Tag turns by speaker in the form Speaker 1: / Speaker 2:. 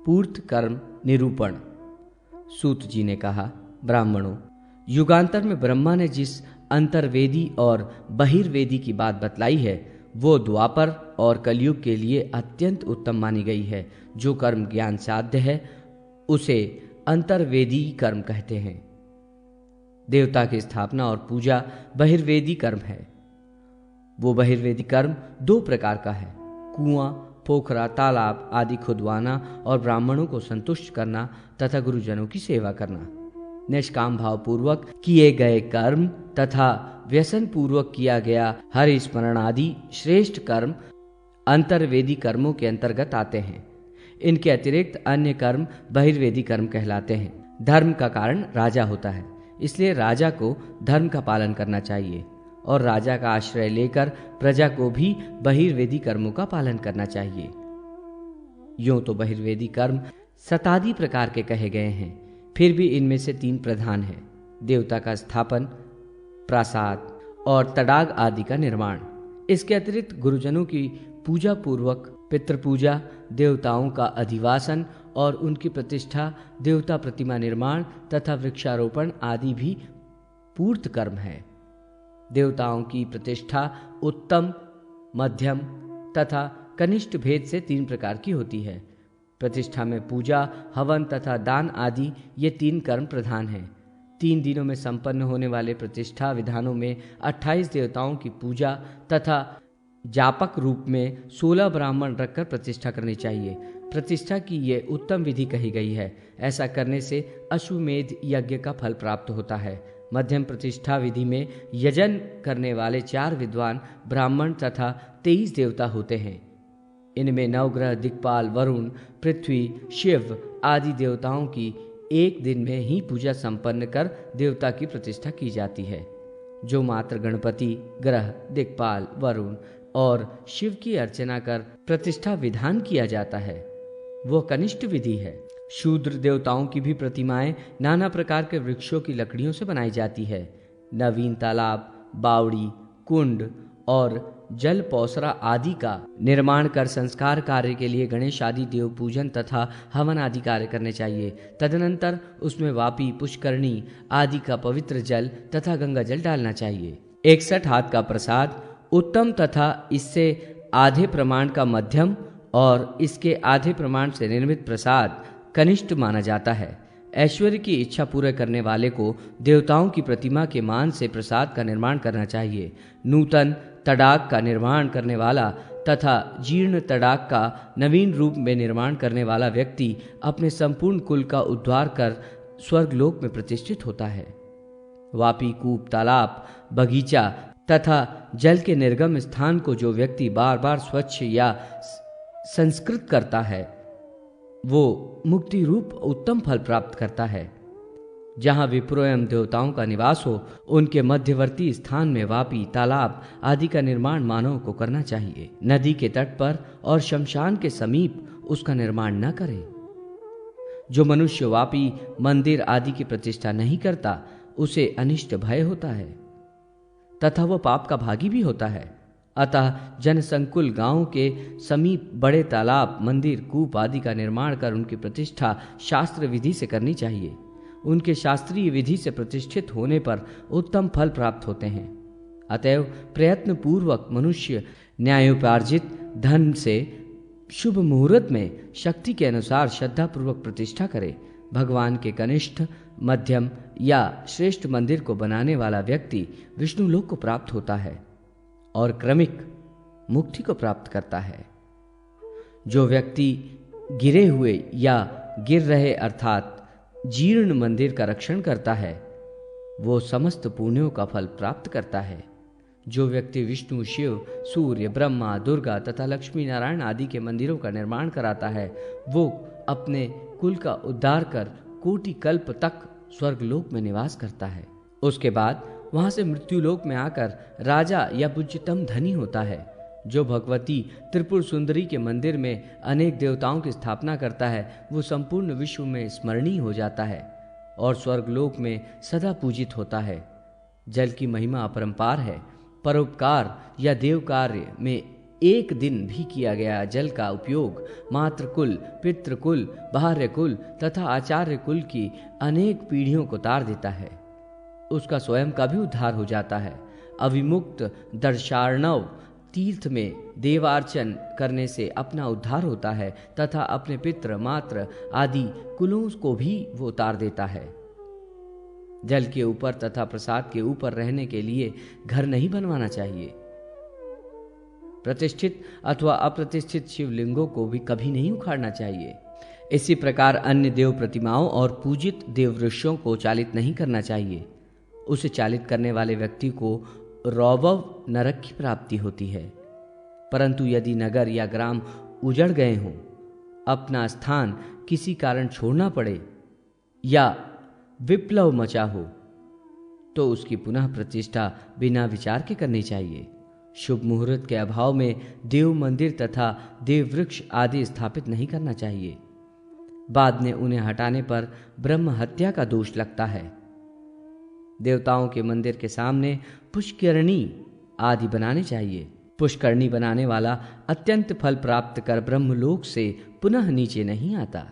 Speaker 1: पूर्त कर्म निरूपण। सूत जी ने कहा, ब्राह्मणों, युगांतर में ब्रह्मा ने जिस अंतर्वेदी और बहिर्वेदी की बात बतलाई है वो द्वापर और कलयुग के लिए अत्यंत उत्तम मानी गई है। जो कर्म ज्ञान साध्य है उसे अंतर्वेदी कर्म कहते हैं। देवता की स्थापना और पूजा बहिर्वेदी कर्म है। वो बहिर्वेदी कर्म दो प्रकार का है, कुआं, पोखरा, तालाब आदि खुदवाना और ब्राह्मणों को संतुष्ट करना तथा गुरुजनों की सेवा करना। निष्काम भाव पूर्वक किए गए कर्म तथा व्यसन पूर्वक किया गया हरि स्मरण आदि श्रेष्ठ कर्म अंतर्वेदी कर्मों के अंतर्गत आते हैं। इनके अतिरिक्त अन्य कर्म बहिर्वेदी कर्म कहलाते हैं। धर्म का कारण राजा होता है, इसलिए राजा को धर्म का पालन करना चाहिए और राजा का आश्रय लेकर प्रजा को भी बहिर्वेदी कर्मों का पालन करना चाहिए। यूं तो बहिर्वेदी कर्म शतादि प्रकार के कहे गए हैं, फिर भी इनमें से 3 प्रधान हैं: देवता का स्थापन, प्रासाद और तड़ाग आदि का निर्माण। इसके अतिरिक्त गुरुजनों की पूजा पूर्वक पितृपूजा, देवताओं का अधिवासन और उनकी प्रतिष्ठा, देवता प्रतिमा निर्माण तथा वृक्षारोपण आदि भी पूर्त कर्म है। देवताओं की प्रतिष्ठा उत्तम, मध्यम तथा कनिष्ठ भेद से 3 प्रकार की होती है। प्रतिष्ठा में पूजा, हवन तथा दान आदि ये 3 कर्म प्रधान हैं। 3 दिनों में संपन्न होने वाले प्रतिष्ठा विधानों में 28 देवताओं की पूजा तथा जापक रूप में 16 ब्राह्मण रखकर प्रतिष्ठा करनी चाहिए। प्रतिष्ठा की ये उत्तम विधि कही गई है। ऐसा करने से अश्वमेध यज्ञ का फल प्राप्त होता है। मध्यम प्रतिष्ठा विधि में यजन करने वाले 4 विद्वान ब्राह्मण तथा 23 देवता होते हैं। इनमें नवग्रह, दिक्पाल, वरुण, पृथ्वी, शिव आदि देवताओं की एक दिन में ही पूजा संपन्न कर देवता की प्रतिष्ठा की जाती है। जो मात्र गणपति, ग्रह, दिक्पाल, वरुण और शिव की अर्चना कर प्रतिष्ठा विधान किया जाता है वो कनिष्ठ विधि है। शूद्र देवताओं की भी प्रतिमाएं नाना प्रकार के वृक्षों की लकड़ियों से बनाई जाती है। नवीन तालाब, बावड़ी, कुंड और जल पौसरा आदि का निर्माण कर संस्कार कार्य के लिए गणेश आदि देव पूजन तथा हवन आदि कार्य करने चाहिए। तदनंतर उसमें वापी, पुष्करणी आदि का पवित्र जल तथा गंगा जल डालना चाहिए। 61 हाथ का प्रसाद उत्तम तथा इससे आधे प्रमाण का मध्यम और इसके आधे प्रमाण से निर्मित प्रसाद कनिष्ठ माना जाता है। ऐश्वर्य की इच्छा पूरा करने वाले को देवताओं की प्रतिमा के मान से प्रसाद का निर्माण करना चाहिए। नूतन तड़ाग का निर्माण करने वाला तथा जीर्ण तड़ाग का नवीन रूप में निर्माण करने वाला व्यक्ति अपने संपूर्ण कुल का उद्धार कर स्वर्गलोक में प्रतिष्ठित होता है। वापी, कूप, तालाब, बगीचा तथा जल के निर्गम स्थान को जो व्यक्ति बार बार स्वच्छ या संस्कृत करता है वो मुक्ति रूप उत्तम फल प्राप्त करता है। जहाँ विप्रो एवं देवताओं का निवास हो उनके मध्यवर्ती स्थान में वापी, तालाब आदि का निर्माण मानव को करना चाहिए। नदी के तट पर और शमशान के समीप उसका निर्माण न करे। जो मनुष्य वापी, मंदिर आदि की प्रतिष्ठा नहीं करता उसे अनिष्ट भय होता है तथा वह पाप का भागी भी होता है। अतः जनसंकुल गांव के समीप बड़े तालाब, मंदिर, कूप आदि का निर्माण कर उनकी प्रतिष्ठा शास्त्र विधि से करनी चाहिए। उनके शास्त्रीय विधि से प्रतिष्ठित होने पर उत्तम फल प्राप्त होते हैं। अतएव प्रयत्न पूर्वक मनुष्य न्यायोपार्जित धन से शुभ मुहूर्त में शक्ति के अनुसार श्रद्धा पूर्वक प्रतिष्ठा करे। भगवान के कनिष्ठ, मध्यम या श्रेष्ठ मंदिर को बनाने वाला व्यक्ति विष्णु लोक को प्राप्त होता है और क्रमिक मुक्ति को प्राप्त करता है। जो व्यक्ति गिरे हुए या गिर रहे अर्थात जीर्ण मंदिर का रक्षण करता है वो समस्त पुण्यों का फल प्राप्त करता है। जो व्यक्ति विष्णु, शिव, सूर्य, ब्रह्मा, दुर्गा तथा लक्ष्मी नारायण आदि के मंदिरों का निर्माण कराता है वो अपने कुल का उद्धार कर कोटि कल्प तक स्वर्गलोक में निवास करता है। उसके बाद वहां से मृत्युलोक में आकर राजा या पूज्यतम धनी होता है। जो भगवती त्रिपुर सुंदरी के मंदिर में अनेक देवताओं की स्थापना करता है वो संपूर्ण विश्व में स्मरणीय हो जाता है और स्वर्गलोक में सदा पूजित होता है। जल की महिमा अपरंपार है। परोपकार या देव कार्य में एक दिन भी किया गया जल का उपयोग मातृकुल, पितृकुल, बाह्य कुल तथा आचार्य कुल की अनेक पीढ़ियों को तार देता है। उसका स्वयं का भी उद्धार हो जाता है। अविमुक्त दर्शार्णव तीर्थ में देवार्चन करने से अपना उद्धार होता है तथा अपने पितृ, मातृ आदि कुलों को भी वो उतार देता है। जल के ऊपर तथा प्रसाद के ऊपर रहने के लिए घर नहीं बनवाना चाहिए। प्रतिष्ठित अथवा अप्रतिष्ठित शिवलिंगों को भी कभी नहीं उखाड़ना चाहिए। इसी प्रकार अन्य देव प्रतिमाओं और पूजित देव वृक्षों को चालित नहीं करना चाहिए। उसे चालित करने वाले व्यक्ति को रौरव नरक की प्राप्ति होती है। परंतु यदि नगर या ग्राम उजड़ गए हों, अपना स्थान किसी कारण छोड़ना पड़े या विप्लव मचा हो, तो उसकी पुनः प्रतिष्ठा बिना विचार के करनी चाहिए। शुभ मुहूर्त के अभाव में देव मंदिर तथा देव वृक्ष आदि स्थापित नहीं करना चाहिए। बाद में उन्हें हटाने पर ब्रह्म हत्या का दोष लगता है। देवताओं के मंदिर के सामने पुष्करणी आदि बनाने चाहिए। पुष्करणी बनाने वाला अत्यंत फल प्राप्त कर ब्रह्मलोक से पुनः नीचे नहीं आता।